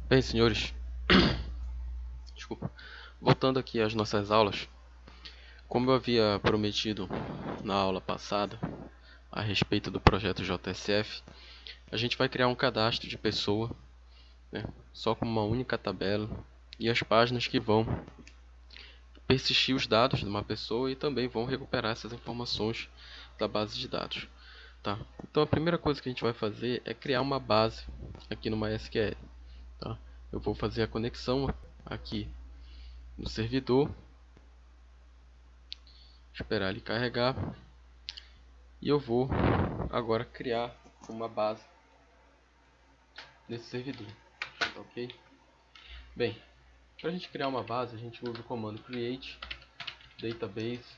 Bem, senhores, desculpa. Voltando aqui às nossas aulas, como eu havia prometido na aula passada a respeito do projeto JSF, a gente vai criar um cadastro de pessoa, né, só com uma única tabela e as páginas que vão persistir os dados de uma pessoa e também vão recuperar essas informações da base de dados. Tá? Então a primeira coisa que a gente vai fazer é criar uma base aqui no MySQL. Tá? Eu vou fazer a conexão aqui no servidor, esperar ele carregar e eu vou agora criar uma base nesse servidor, ok? Bem, para a gente criar uma base, a gente usa o comando create database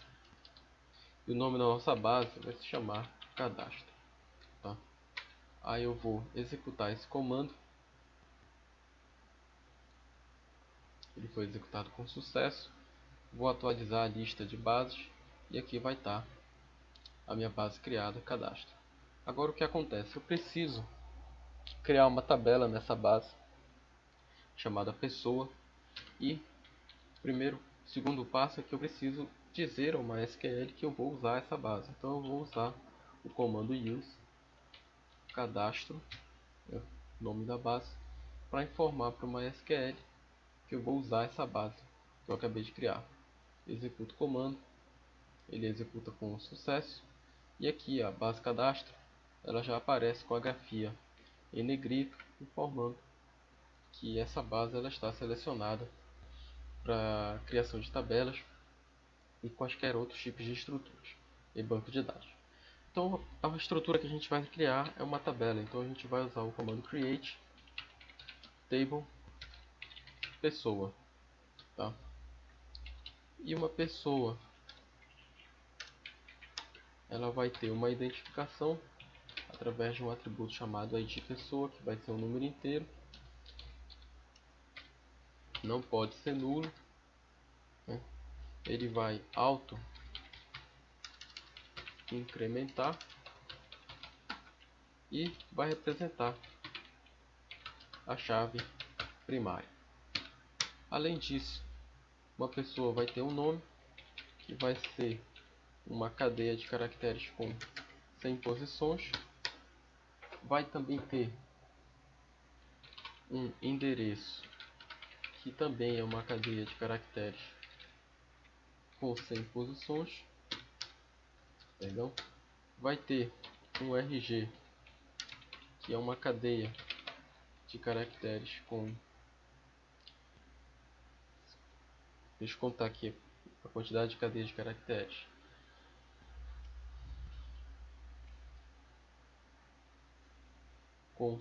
e o nome da nossa base vai se chamar cadastro. Tá? Aí eu vou executar esse comando, ele foi executado com sucesso, vou atualizar a lista de bases e aqui vai estar a minha base criada, cadastro. Agora o que acontece? Eu preciso criar uma tabela nessa base chamada pessoa e segundo passo é que eu preciso dizer ao MySQL que eu vou usar essa base. Então eu vou usar o comando use cadastro, nome da base, para informar para o MySQL que eu vou usar essa base que eu acabei de criar. Executo o comando, ele executa com sucesso e aqui a base cadastro ela já aparece com a grafia em negrito informando que essa base ela está selecionada para criação de tabelas e quaisquer outros tipos de estruturas em banco de dados. Então a estrutura que a gente vai criar é uma tabela, então a gente vai usar o comando create table pessoa, tá? E uma pessoa ela vai ter uma identificação através de um atributo chamado id pessoa, que vai ser um número inteiro, não pode ser nulo, né? Ele vai auto incrementar e vai representar a chave primária. Além disso, uma pessoa vai ter um nome que vai ser uma cadeia de caracteres com 100 posições. Vai também ter um endereço que também é uma cadeia de caracteres com 100 posições. Perdão. Vai ter um RG que é uma cadeia de caracteres com, deixa eu contar aqui a quantidade de cadeias de caracteres, com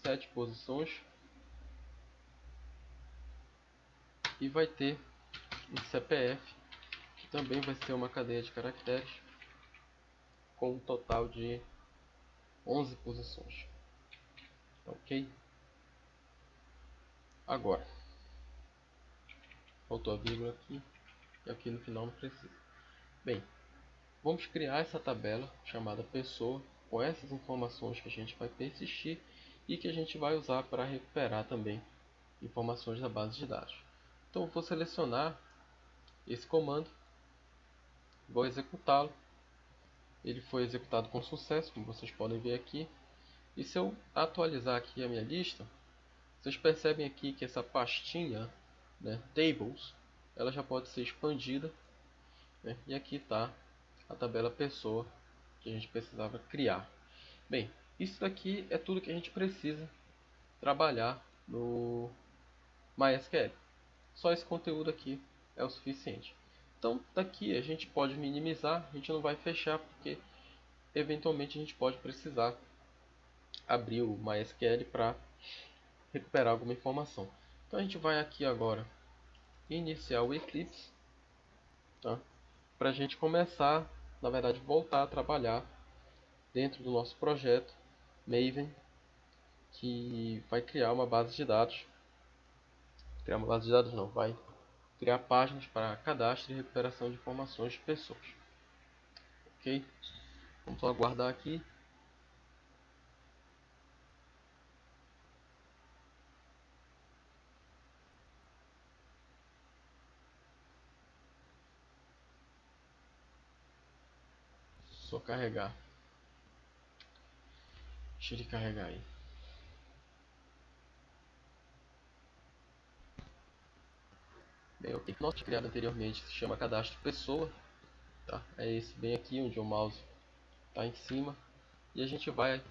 7 posições. E vai ter um CPF que também vai ser uma cadeia de caracteres com um total de 11 posições. Ok? Agora, faltou a vírgula aqui e aqui no final não precisa. Bem, vamos criar essa tabela chamada pessoa com essas informações que a gente vai persistir e que a gente vai usar para recuperar também informações da base de dados. Então eu vou selecionar esse comando, vou executá-lo. Ele foi executado com sucesso, como vocês podem ver aqui. E se eu atualizar aqui a minha lista, vocês percebem aqui que essa pastinha, né, tables, ela já pode ser expandida, né, e aqui está a tabela pessoa que a gente precisava criar. Bem, isso daqui é tudo que a gente precisa trabalhar no MySQL. Só esse conteúdo aqui é o suficiente. Então daqui a gente pode minimizar, a gente não vai fechar porque eventualmente a gente pode precisar abrir o MySQL para recuperar alguma informação. Então a gente vai aqui agora iniciar o Eclipse, tá? Para a gente começar, na verdade voltar a trabalhar dentro do nosso projeto Maven, que vai criar uma base de dados. Criar uma base de dados não, vai criar páginas para cadastro e recuperação de informações de pessoas. Ok? Vamos só aguardar aqui. Só carregar. Deixa ele carregar aí. Bem, o que nós criado anteriormente se chama cadastro pessoa, tá? É esse bem aqui onde o mouse está em cima, e a gente vai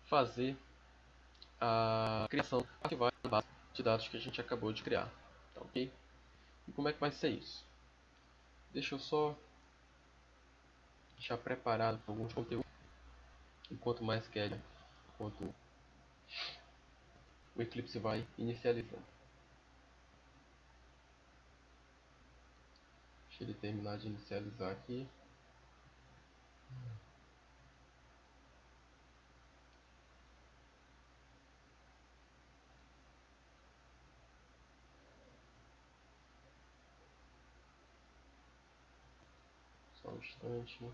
fazer a criação, ativar a base de dados que a gente acabou de criar, tá ok? E como é que vai ser isso? Deixa eu só deixar preparado para alguns conteúdos, enquanto mais quer, enquanto o Eclipse vai inicializando. Deixa ele terminar de inicializar aqui. Só um instante.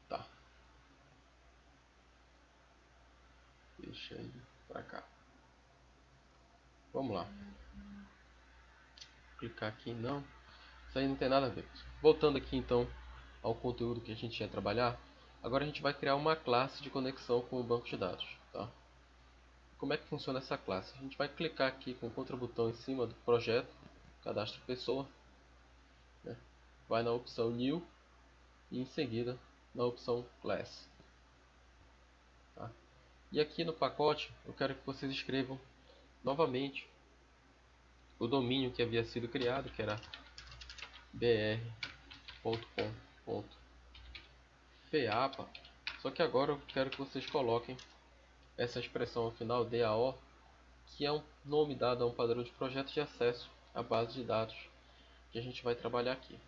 Tá. Deixa ele para cá. Vamos lá. Vou clicar aqui em não. Isso aí não tem nada a ver. Voltando aqui então ao conteúdo que a gente ia trabalhar. Agora a gente vai criar uma classe de conexão com o banco de dados. Tá? Como é que funciona essa classe? A gente vai clicar aqui com o contrabotão em cima do projeto, cadastro pessoa, né? Vai na opção New e em seguida na opção Class. Tá? E aqui no pacote eu quero que vocês escrevam novamente o domínio que havia sido criado, que era br.com.papa. Só que agora eu quero que vocês coloquem essa expressão ao final, DAO, que é um nome dado a um padrão de projeto de acesso à base de dados que a gente vai trabalhar aqui.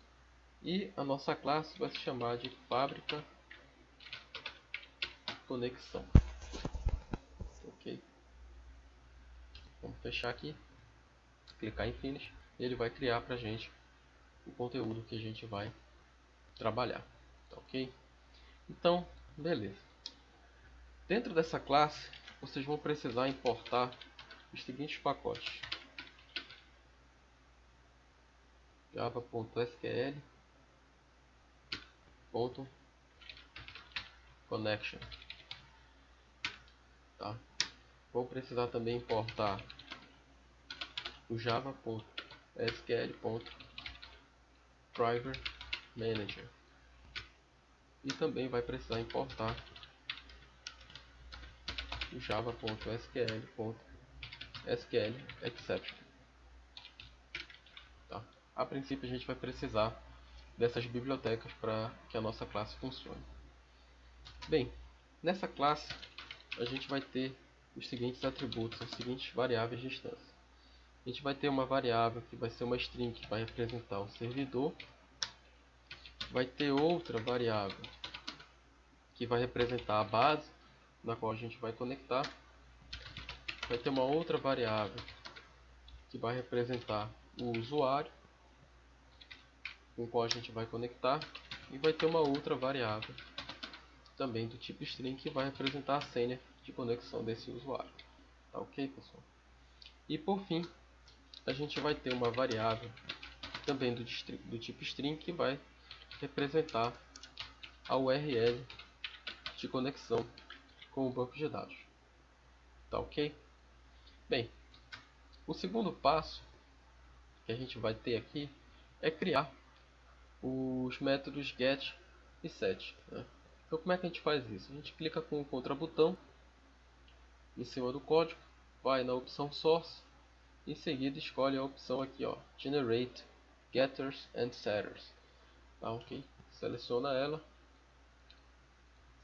E a nossa classe vai se chamar de Fábrica Conexão. Ok? Vamos fechar aqui, clicar em Finish, e ele vai criar para a gente o conteúdo que a gente vai trabalhar. Tá ok? Então, beleza. Dentro dessa classe, vocês vão precisar importar os seguintes pacotes: java.sql.connection. Tá? Vou precisar também importar o java.sql.driverManager. E também vai precisar importar o java.sql.sqlException. Tá? A princípio a gente vai precisar dessas bibliotecas para que a nossa classe funcione. Bem, nessa classe a gente vai ter os seguintes atributos, as seguintes variáveis de instância. A gente vai ter uma variável que vai ser uma string que vai representar o servidor. Vai ter outra variável que vai representar a base na qual a gente vai conectar. Vai ter uma outra variável que vai representar o usuário com o qual a gente vai conectar. E vai ter uma outra variável também do tipo string que vai representar a senha de conexão desse usuário. Tá ok, pessoal? E por fim, a gente vai ter uma variável também do tipo string que vai representar a URL de conexão com o banco de dados. Tá ok? Bem, o segundo passo que a gente vai ter aqui é criar os métodos get e set. Né? Então como é que a gente faz isso? A gente clica com o contrabotão em cima do código, vai na opção source, em seguida escolhe a opção aqui, ó, generate getters and setters. Tá ok? Seleciona ela,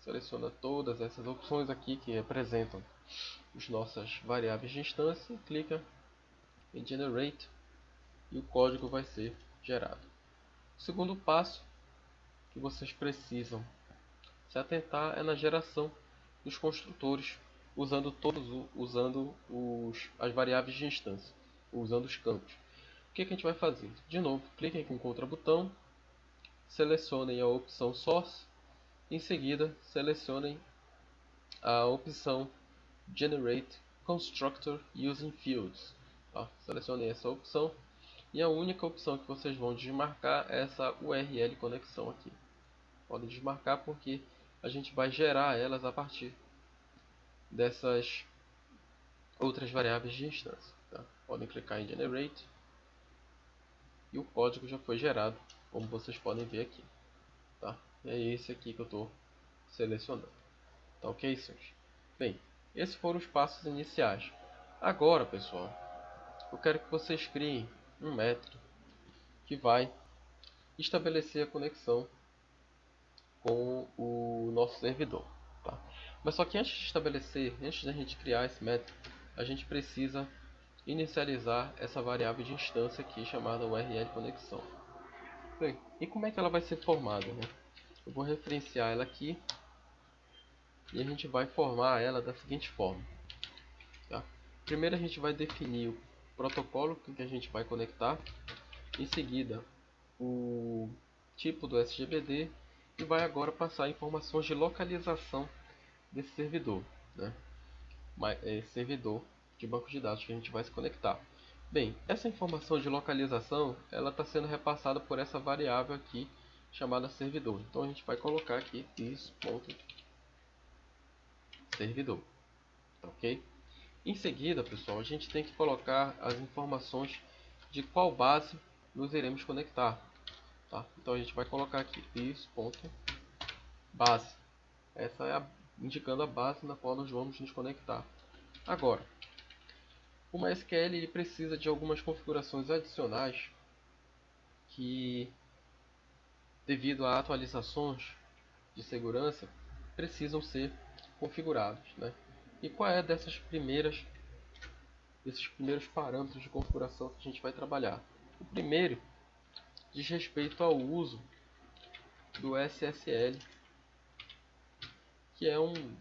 seleciona todas essas opções aqui que representam as nossas variáveis de instância, clica em generate e o código vai ser gerado. O segundo passo que vocês precisam se atentar é na geração dos construtores, usando as variáveis de instância, usando os campos. O que a gente vai fazer? De novo, cliquem com o contrabotão, selecionem a opção source, em seguida selecionem a opção generate constructor using fields. Tá? Selecionem essa opção E a única opção que vocês vão desmarcar é essa URL conexão aqui. Podem desmarcar porque a gente vai gerar elas a partir dessas outras variáveis de instância. Tá? Podem clicar em Generate e o código já foi gerado, como vocês podem ver aqui. Tá? É esse aqui que eu estou selecionando. Tá ok, senhores? Bem, esses foram os passos iniciais. Agora, pessoal, eu quero que vocês criem um método que vai estabelecer a conexão com o nosso servidor. Tá? Mas só que antes de estabelecer, antes da gente criar esse método, a gente precisa inicializar essa variável de instância aqui chamada URL conexão. Bem, e como é que ela vai ser formada, né? Eu vou referenciar ela aqui e a gente vai formar ela da seguinte forma. Tá? Primeiro a gente vai definir o protocolo com que a gente vai conectar, em seguida o tipo do SGBD e vai agora passar informações de localização desse servidor, né? Servidor de banco de dados que a gente vai se conectar. Bem, essa informação de localização ela está sendo repassada por essa variável aqui chamada servidor. Então a gente vai colocar aqui this.servidor, tá ok? Em seguida, pessoal, a gente tem que colocar as informações de qual base nos iremos conectar. Tá? Então a gente vai colocar aqui this.base. Essa é indicando a base na qual nós vamos nos conectar. Agora, o MySQL ele precisa de algumas configurações adicionais que, devido a atualizações de segurança, precisam ser configurados, né? E qual é desses primeiros parâmetros de configuração que a gente vai trabalhar? O primeiro diz respeito ao uso do SSL, que é um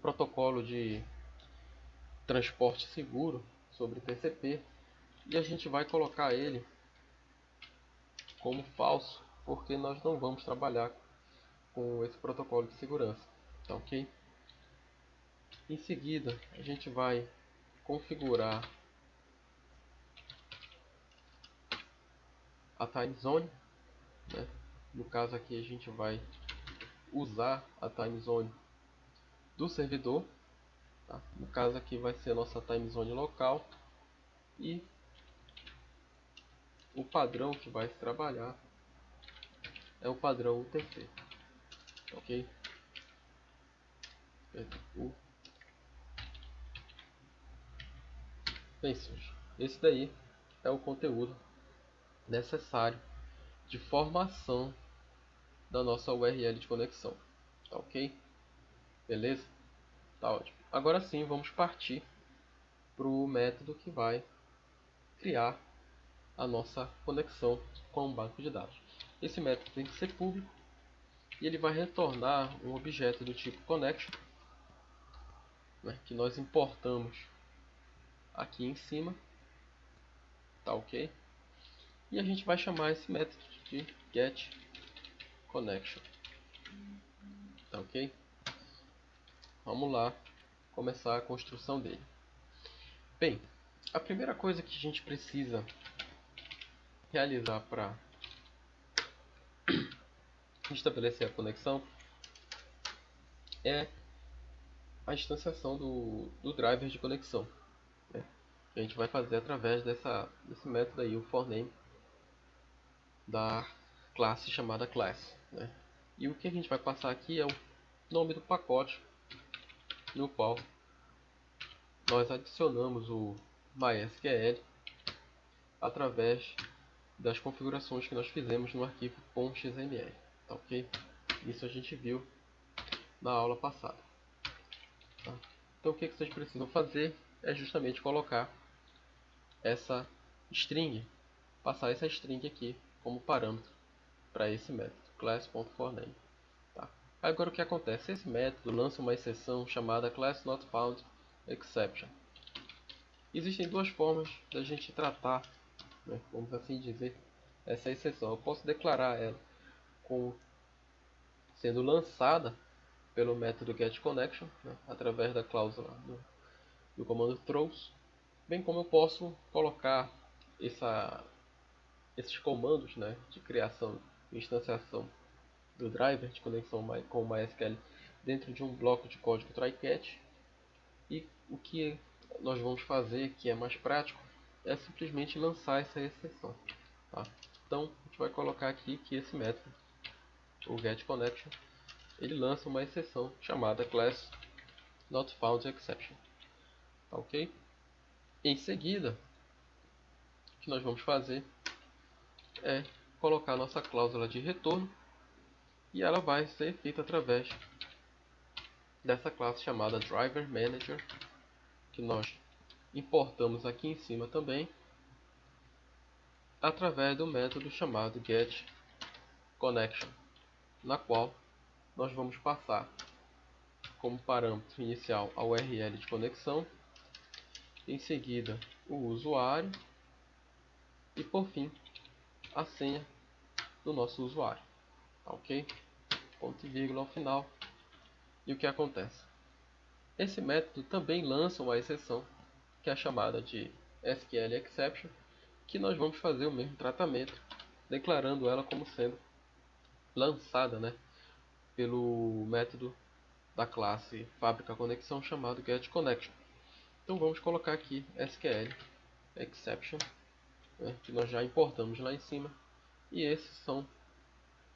protocolo de transporte seguro sobre TCP, e a gente vai colocar ele como falso, porque nós não vamos trabalhar com esse protocolo de segurança, tá ok? Em seguida, a gente vai configurar a time zone, né? No caso aqui a gente vai usar a time zone do servidor, tá? No caso aqui vai ser a nossa time zone local e o padrão que vai se trabalhar é o padrão UTC, ok? Bem, senhores, esse daí é o conteúdo necessário de formação da nossa URL de conexão, tá ok? Beleza? Tá ótimo. Agora sim, vamos partir para o método que vai criar a nossa conexão com o banco de dados. Esse método tem que ser público e ele vai retornar um objeto do tipo connection, né, que nós importamos aqui em cima, tá ok? E a gente vai chamar esse método de getConnection, tá ok? Vamos lá começar a construção dele. Bem, a primeira coisa que a gente precisa realizar para estabelecer a conexão é a instanciação do driver de conexão, né? Que a gente vai fazer através desse método aí, o forName da classe chamada class, né? E o que a gente vai passar aqui é o nome do pacote no qual nós adicionamos o MySQL através das configurações que nós fizemos no arquivo .xml, tá ok? Isso a gente viu na aula passada, tá? Então o que vocês precisam fazer é justamente colocar essa string, passar essa string aqui como parâmetro para esse método class.forName, tá? Agora o que acontece? Esse método lança uma exceção chamada class.not_found_exception. Existem duas formas da gente tratar, né, vamos assim dizer, essa exceção. Eu posso declarar ela como sendo lançada pelo método getConnection, né, através da cláusula do comando throws, bem como eu posso colocar esses comandos, né, de criação e instanciação do driver de conexão com o MySQL dentro de um bloco de código try-catch. E o que nós vamos fazer, que é mais prático, é simplesmente lançar essa exceção. Tá? Então, a gente vai colocar aqui que esse método, o getConnection, ele lança uma exceção chamada class not found exception. Tá, ok? Em seguida, o que nós vamos fazer é colocar nossa cláusula de retorno, e ela vai ser feita através dessa classe chamada Driver Manager, que nós importamos aqui em cima também, através do método chamado getConnection, na qual nós vamos passar como parâmetro inicial a URL de conexão, em seguida o usuário e por fim a senha do nosso usuário. Tá, ok? Ponto e vírgula ao final. E o que acontece? Esse método também lança uma exceção, que é chamada de SQL Exception, que nós vamos fazer o mesmo tratamento, declarando ela como sendo lançada, né, pelo método da classe fábrica conexão chamado getConnection. Então vamos colocar aqui SQL Exception, né, que nós já importamos lá em cima, e esses são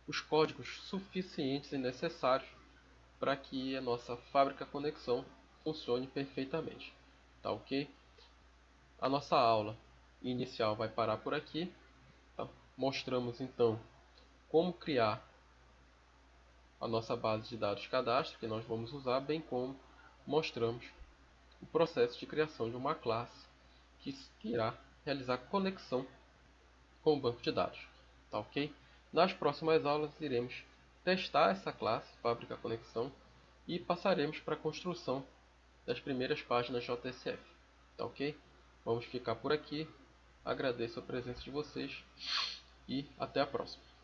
os códigos suficientes e necessários para que a nossa fábrica conexão funcione perfeitamente. Tá, ok? A nossa aula inicial vai parar por aqui. Tá? Mostramos então como criar a nossa base de dados cadastro que nós vamos usar, bem como mostramos o processo de criação de uma classe que irá realizar conexão com o banco de dados. Tá, ok? Nas próximas aulas iremos testar essa classe fábrica conexão e passaremos para a construção das primeiras páginas JSF. Tá, ok? Vamos ficar por aqui. Agradeço a presença de vocês e até a próxima.